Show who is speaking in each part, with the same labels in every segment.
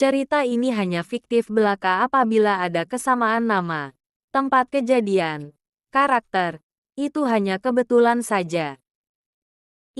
Speaker 1: Cerita ini hanya fiktif belaka apabila ada kesamaan nama, tempat kejadian, karakter. Itu hanya kebetulan saja.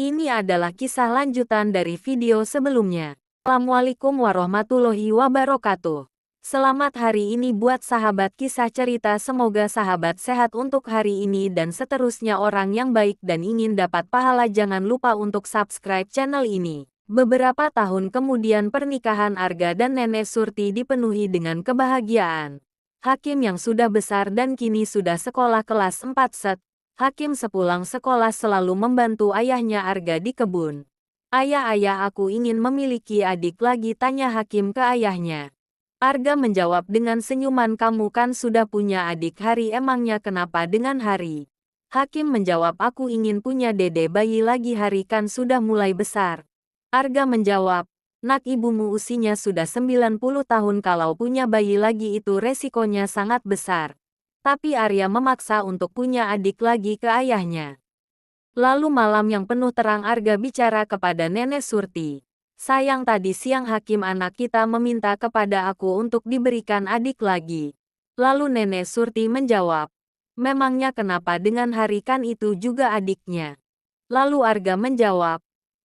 Speaker 1: Ini adalah kisah lanjutan dari video sebelumnya. Assalamualaikum warahmatullahi wabarakatuh. Selamat hari ini buat sahabat kisah cerita, semoga sahabat sehat untuk hari ini dan seterusnya, orang yang baik dan ingin dapat pahala jangan lupa untuk subscribe channel ini. Beberapa tahun kemudian pernikahan Arga dan Nenek Surti dipenuhi dengan kebahagiaan. Hakim yang sudah besar dan kini sudah sekolah kelas 4 set. Hakim sepulang sekolah selalu membantu ayahnya Arga di kebun. "Ayah, aku ingin memiliki adik lagi," tanya Hakim ke ayahnya. Arga menjawab dengan senyuman, "Kamu kan sudah punya adik Hari, emangnya kenapa dengan Hari?" Hakim menjawab, "Aku ingin punya dede bayi lagi, Hari kan sudah mulai besar." Arga menjawab, "Nak, ibumu usianya sudah 90 tahun, kalau punya bayi lagi itu resikonya sangat besar." Tapi Arya memaksa untuk punya adik lagi ke ayahnya. Lalu malam yang penuh terang Arga bicara kepada Nenek Surti. "Sayang, tadi siang Hakim anak kita meminta kepada aku untuk diberikan adik lagi." Lalu Nenek Surti menjawab, "Memangnya kenapa dengan Hari, kan itu juga adiknya?" Lalu Arga menjawab,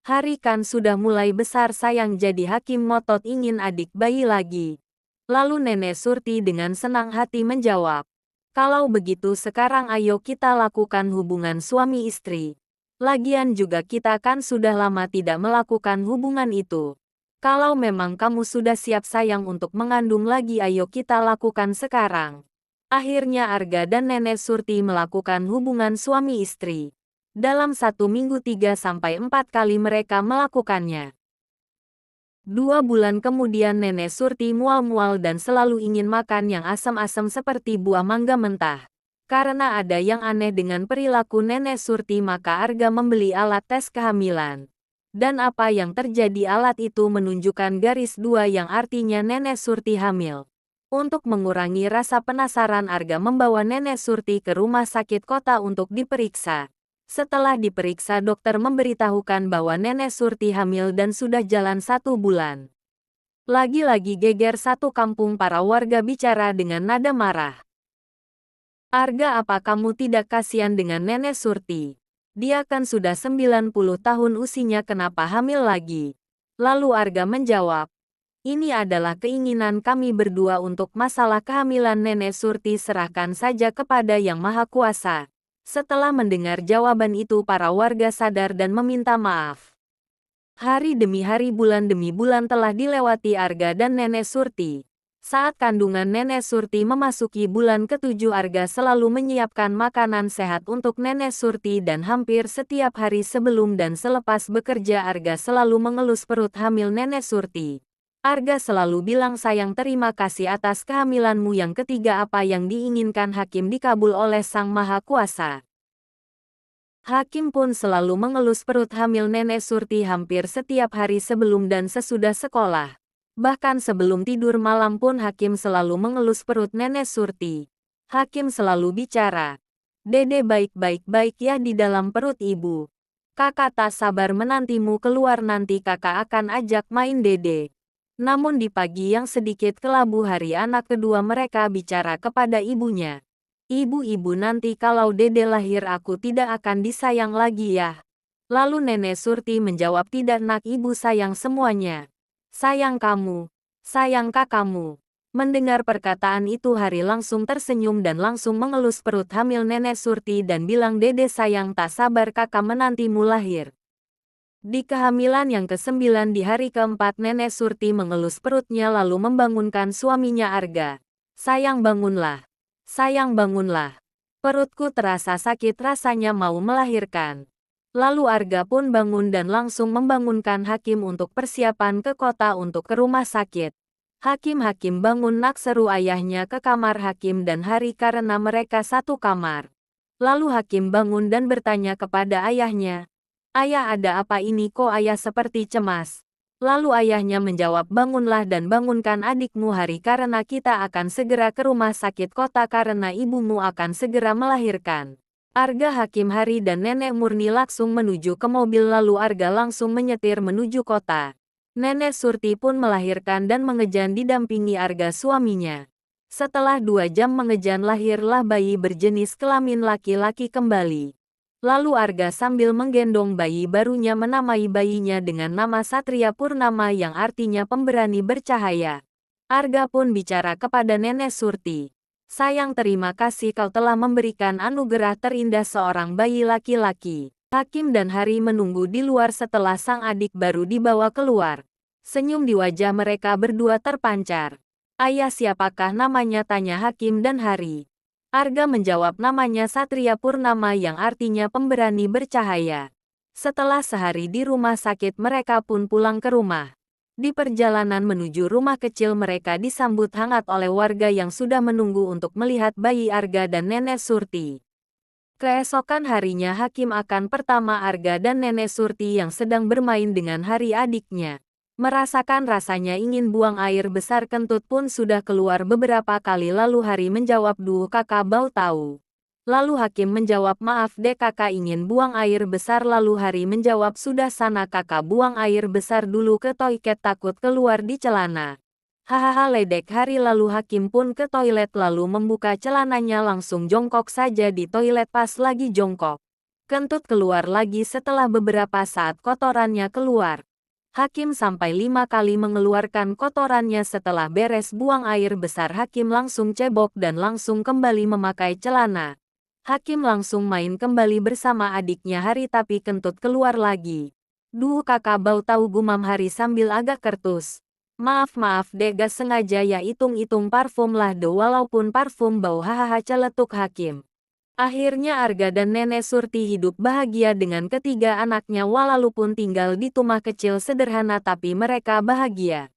Speaker 1: "Hari kan sudah mulai besar sayang, jadi Hakim ngotot ingin adik bayi lagi." Lalu Nenek Surti dengan senang hati menjawab, "Kalau begitu sekarang ayo kita lakukan hubungan suami istri. Lagian juga kita kan sudah lama tidak melakukan hubungan itu. Kalau memang kamu sudah siap sayang untuk mengandung lagi, ayo kita lakukan sekarang." Akhirnya Arga dan Nenek Surti melakukan hubungan suami istri. Dalam 1 minggu 3-4 kali mereka melakukannya. 2 bulan kemudian Nenek Surti mual-mual dan selalu ingin makan yang asam-asam seperti buah mangga mentah. Karena ada yang aneh dengan perilaku Nenek Surti, maka Arga membeli alat tes kehamilan. Dan apa yang terjadi, alat itu menunjukkan garis 2 yang artinya Nenek Surti hamil. Untuk mengurangi rasa penasaran, Arga membawa Nenek Surti ke rumah sakit kota untuk diperiksa. Setelah diperiksa, dokter memberitahukan bahwa Nenek Surti hamil dan sudah jalan 1 bulan. Lagi-lagi geger satu kampung, para warga bicara dengan nada marah. "Arga, apa kamu tidak kasihan dengan Nenek Surti? Dia kan sudah 90 tahun usianya, kenapa hamil lagi?" Lalu Arga menjawab, "Ini adalah keinginan kami berdua untuk masalah kehamilan Nenek Surti, serahkan saja kepada Yang Maha Kuasa." Setelah mendengar jawaban itu, para warga sadar dan meminta maaf. Hari demi hari, bulan demi bulan telah dilewati Arga dan Nenek Surti. Saat kandungan Nenek Surti memasuki bulan ke-7, Arga selalu menyiapkan makanan sehat untuk Nenek Surti dan hampir setiap hari sebelum dan selepas bekerja Arga selalu mengelus perut hamil Nenek Surti. Arga selalu bilang, "Sayang, terima kasih atas kehamilanmu yang ketiga, apa yang diinginkan Hakim dikabul oleh Sang Maha Kuasa." Hakim pun selalu mengelus perut hamil Nenek Surti hampir setiap hari sebelum dan sesudah sekolah. Bahkan sebelum tidur malam pun Hakim selalu mengelus perut Nenek Surti. Hakim selalu bicara, "Dede baik-baik ya di dalam perut ibu. Kakak tak sabar menantimu keluar, nanti kakak akan ajak main Dede." Namun di pagi yang sedikit kelabu hari anak kedua mereka bicara kepada ibunya, "Ibu, nanti kalau Dede lahir aku tidak akan disayang lagi ya?" Lalu Nenek Surti menjawab, "Tidak nak, ibu sayang semuanya. Sayang kamu, sayang kakakmu." Mendengar perkataan itu Hari langsung tersenyum dan langsung mengelus perut hamil Nenek Surti dan bilang, "Dede sayang, tak sabar kakak menantimu lahir." Di kehamilan yang ke-9 di hari ke-4 Nenek Surti mengelus perutnya lalu membangunkan suaminya Arga. "Sayang, bangunlah. Sayang, bangunlah. Perutku terasa sakit, rasanya mau melahirkan." Lalu Arga pun bangun dan langsung membangunkan Hakim untuk persiapan ke kota untuk ke rumah sakit. "Hakim, bangun nak," seru ayahnya ke kamar Hakim dan Hari karena mereka satu kamar. Lalu Hakim bangun dan bertanya kepada ayahnya, "Ayah, ada apa ini, kok ayah seperti cemas?" Lalu ayahnya menjawab, "Bangunlah dan bangunkan adikmu Hari karena kita akan segera ke rumah sakit kota karena ibumu akan segera melahirkan." Arga, Hakim, Hari dan Nenek Murni langsung menuju ke mobil lalu Arga langsung menyetir menuju kota. Nenek Surti pun melahirkan dan mengejan didampingi Arga suaminya. Setelah 2 jam mengejan lahirlah bayi berjenis kelamin laki-laki kembali. Lalu Arga sambil menggendong bayi barunya menamai bayinya dengan nama Satria Purnama yang artinya pemberani bercahaya. Arga pun bicara kepada Nenek Surti. Sayang, terima kasih kau telah memberikan anugerah terindah seorang bayi laki-laki. Hakim dan Hari menunggu di luar setelah sang adik baru dibawa keluar. Senyum di wajah mereka berdua terpancar. Ayah, siapakah namanya? Tanya Hakim dan Hari. Arga menjawab, namanya Satria Purnama yang artinya pemberani bercahaya. Setelah sehari di rumah sakit mereka pun pulang ke rumah. Di perjalanan menuju rumah kecil mereka disambut hangat oleh warga yang sudah menunggu untuk melihat bayi Arga dan Nenek Surti. Keesokan harinya Hakim akan pertama Arga dan Nenek Surti yang sedang bermain dengan Hari adiknya. Merasakan rasanya ingin buang air besar, kentut pun sudah keluar beberapa kali. Lalu Hari menjawab, duh kakak bau tahu. Lalu Hakim menjawab, maaf dek kakak ingin buang air besar. Lalu Hari menjawab, sudah sana kakak buang air besar dulu ke toilet, takut keluar di celana. Hahaha, ledek Hari. Lalu Hakim pun ke toilet lalu membuka celananya, langsung jongkok saja di toilet. Pas lagi jongkok, kentut keluar lagi. Setelah beberapa saat kotorannya keluar. Hakim sampai 5 kali mengeluarkan kotorannya. Setelah beres buang air besar Hakim langsung cebok dan langsung kembali memakai celana. Hakim langsung main kembali bersama adiknya Hari tapi kentut keluar lagi. Duh kakak bau tahu, gumam Hari sambil agak kertus. Maaf dek, gak sengaja ya, hitung-hitung parfum lah do, walaupun parfum bau, hahaha, celetuk Hakim. Akhirnya Arga dan Nenek Surti hidup bahagia dengan ketiga anaknya walaupun tinggal di rumah kecil sederhana tapi mereka bahagia.